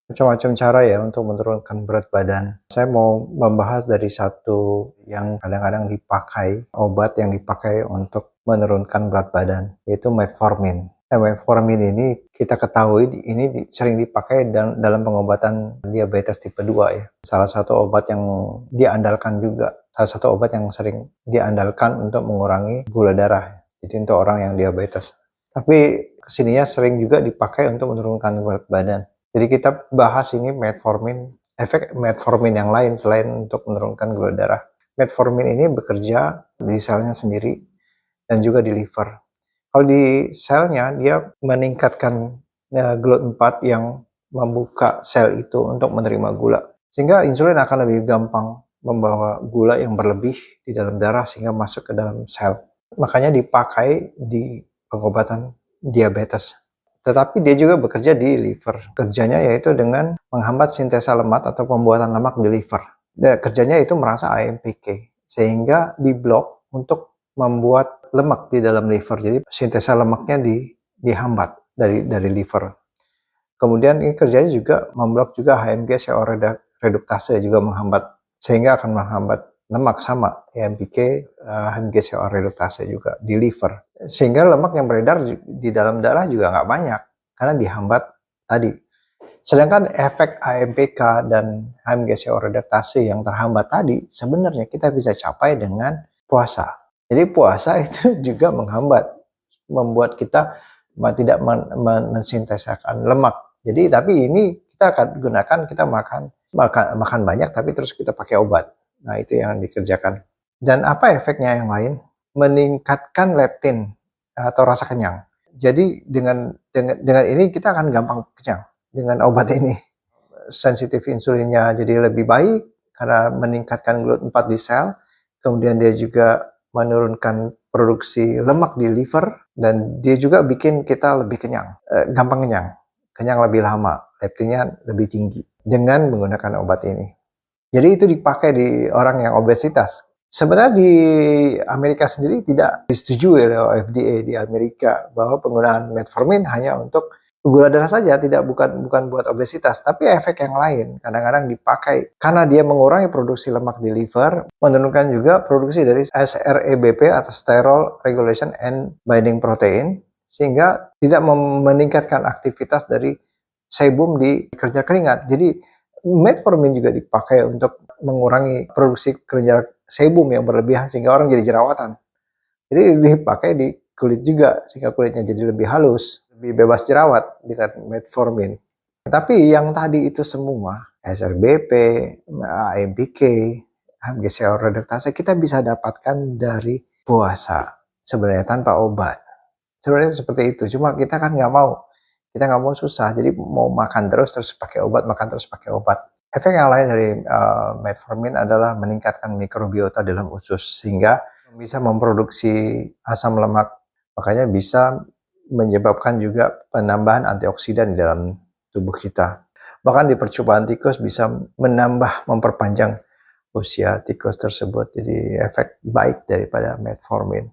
Macam-macam cara ya untuk menurunkan berat badan. Saya mau membahas dari satu yang kadang-kadang dipakai, obat yang dipakai untuk menurunkan berat badan, yaitu metformin. Metformin ini kita ketahui ini sering dipakai dalam pengobatan diabetes tipe 2 ya. Salah satu obat yang diandalkan juga, salah satu obat yang sering diandalkan untuk mengurangi gula darah. Jadi untuk orang yang diabetes. Tapi kesininya sering juga dipakai untuk menurunkan berat badan. Jadi kita bahas ini metformin, efek metformin yang lain selain untuk menurunkan gula darah. Metformin ini bekerja di selnya sendiri dan juga di liver. Kalau di selnya dia meningkatkan GLUT4 yang membuka sel itu untuk menerima gula. Sehingga insulin akan lebih gampang membawa gula yang berlebih di dalam darah sehingga masuk ke dalam sel. Makanya dipakai di pengobatan diabetes. Tetapi dia juga bekerja di liver. Kerjanya yaitu dengan menghambat sintesa lemak atau pembuatan lemak di liver. Dan kerjanya itu merasa AMPK, sehingga diblok untuk membuat lemak di dalam liver. Jadi sintesa lemaknya dihambat dari liver. Kemudian ini kerjanya juga memblok juga HMG CO reduktase juga menghambat, sehingga akan menghambat lemak sama AMPK, HMG CO reduktase juga di liver. Sehingga lemak yang beredar di dalam darah juga nggak banyak karena dihambat tadi. Sedangkan efek AMPK dan HMG CO reduktase yang terhambat tadi sebenarnya kita bisa capai dengan puasa. Jadi puasa itu juga membuat kita tidak mensintesakan lemak. Jadi tapi ini kita akan gunakan, kita makan banyak tapi terus kita pakai obat. Nah itu yang dikerjakan. Dan apa efeknya yang lain? Meningkatkan leptin atau rasa kenyang. Jadi dengan ini kita akan gampang kenyang dengan obat ini. Sensitif insulinnya jadi lebih baik karena meningkatkan GLUT4 di sel. Kemudian dia juga menurunkan produksi lemak di liver dan dia juga bikin kita lebih kenyang, gampang kenyang lebih lama, leptinnya lebih tinggi dengan menggunakan obat ini. Jadi itu dipakai di orang yang obesitas. Sebenarnya di Amerika sendiri tidak disetujui oleh FDA di Amerika bahwa penggunaan metformin hanya untuk gula darah saja, bukan buat obesitas, tapi efek yang lain kadang-kadang dipakai karena dia mengurangi produksi lemak di liver, menurunkan juga produksi dari SREBP atau Sterol Regulation and Binding Protein, sehingga tidak meningkatkan aktivitas dari sebum di kelenjar keringat. Jadi metformin juga dipakai untuk mengurangi produksi kelenjar sebum yang berlebihan sehingga orang jadi jerawatan. Jadi dipakai di kulit juga sehingga kulitnya jadi lebih halus, lebih bebas jerawat dengan metformin. Tapi yang tadi itu semua, SRBP, AMPK, HMG-CoA reduktase, kita bisa dapatkan dari puasa sebenarnya tanpa obat. Sebenarnya seperti itu, cuma kita kan nggak mau. Kita nggak mau susah, jadi mau makan terus pakai obat, makan terus pakai obat. Efek yang lain dari metformin adalah meningkatkan mikrobiota dalam usus sehingga bisa memproduksi asam lemak, makanya bisa menyebabkan juga penambahan antioksidan di dalam tubuh kita. Bahkan di percobaan tikus bisa memperpanjang usia tikus tersebut. Jadi efek baik daripada metformin.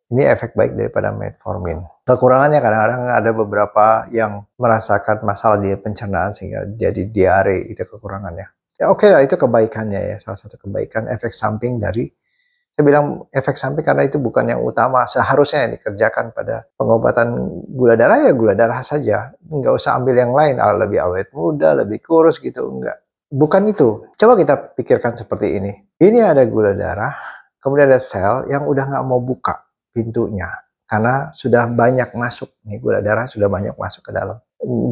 Ini efek baik daripada metformin. Kekurangannya kadang-kadang ada beberapa yang merasakan masalah di pencernaan sehingga jadi diare, itu kekurangannya. Ya oke lah, itu kebaikannya ya, salah satu kebaikan efek samping dari, saya bilang efek samping karena itu bukan yang utama seharusnya yang dikerjakan pada pengobatan gula darah, ya gula darah saja. Nggak usah ambil yang lain, lebih awet muda, lebih kurus gitu, enggak. Bukan itu. Coba kita pikirkan seperti ini. Ini ada gula darah, kemudian ada sel yang udah nggak mau buka pintunya karena sudah banyak masuk nih, gula darah sudah banyak masuk ke dalam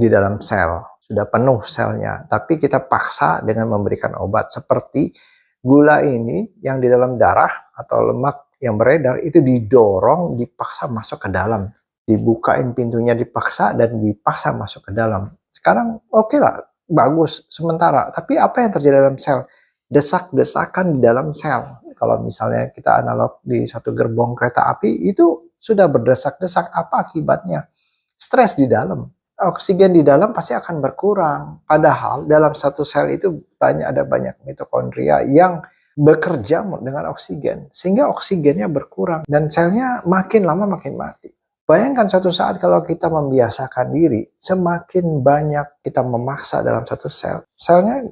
di dalam sel, sudah penuh selnya, tapi kita paksa dengan memberikan obat seperti gula ini yang di dalam darah atau lemak yang beredar itu didorong, dipaksa masuk ke dalam, dibukain pintunya dipaksa dan dipaksa masuk ke dalam. Sekarang oke lah, bagus sementara, tapi apa yang terjadi dalam sel? Desak-desakan di dalam sel. Kalau misalnya kita analog di satu gerbong kereta api, itu sudah berdesak-desak, apa akibatnya? Stres di dalam. Oksigen di dalam pasti akan berkurang. Padahal dalam satu sel itu ada banyak mitokondria yang bekerja dengan oksigen. Sehingga oksigennya berkurang. Dan selnya makin lama makin mati. Bayangkan suatu saat kalau kita membiasakan diri, semakin banyak kita memaksa dalam satu sel, selnya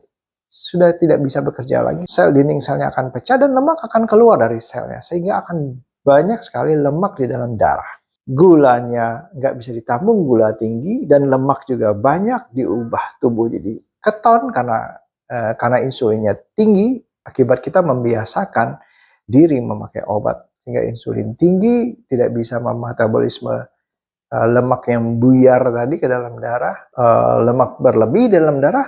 sudah tidak bisa bekerja lagi, sel dinding selnya akan pecah dan lemak akan keluar dari selnya, sehingga akan banyak sekali lemak di dalam darah. Gulanya nggak bisa ditampung, gula tinggi, dan lemak juga banyak, diubah tubuh jadi keton karena insulinnya tinggi, akibat kita membiasakan diri memakai obat. Sehingga insulin tinggi, tidak bisa memetabolisme lemak yang buyar tadi ke dalam darah, lemak berlebih dalam darah,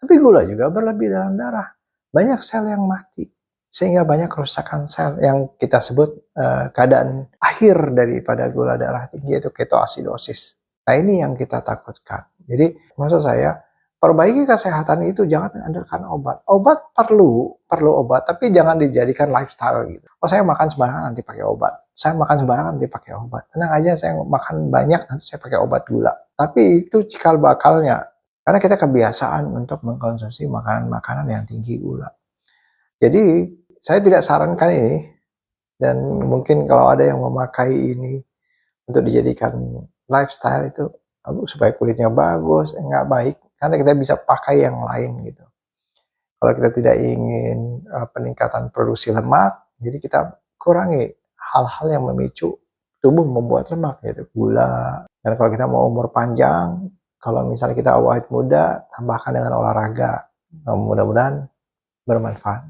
tapi gula juga berlebih dalam darah. Banyak sel yang mati, sehingga banyak kerusakan sel yang kita sebut keadaan akhir daripada gula darah tinggi, yaitu ketoasidosis. Nah, ini yang kita takutkan. Jadi maksud saya, perbaiki kesehatan itu jangan andalkan obat. Obat perlu obat, tapi jangan dijadikan lifestyle gitu. Oh, saya makan sembarangan nanti pakai obat. Saya makan sembarangan nanti pakai obat. Tenang aja, saya makan banyak nanti saya pakai obat gula. Tapi itu cikal bakalnya. Karena kita kebiasaan untuk mengkonsumsi makanan-makanan yang tinggi gula. Jadi, saya tidak sarankan ini. Dan mungkin kalau ada yang memakai ini untuk dijadikan lifestyle itu, supaya kulitnya bagus, nggak baik. Karena kita bisa pakai yang lain gitu. Kalau kita tidak ingin peningkatan produksi lemak, jadi kita kurangi hal-hal yang memicu tubuh membuat lemak, yaitu gula. Dan kalau kita mau umur panjang, kalau misalnya kita awet muda, tambahkan dengan olahraga. Mudah-mudahan bermanfaat.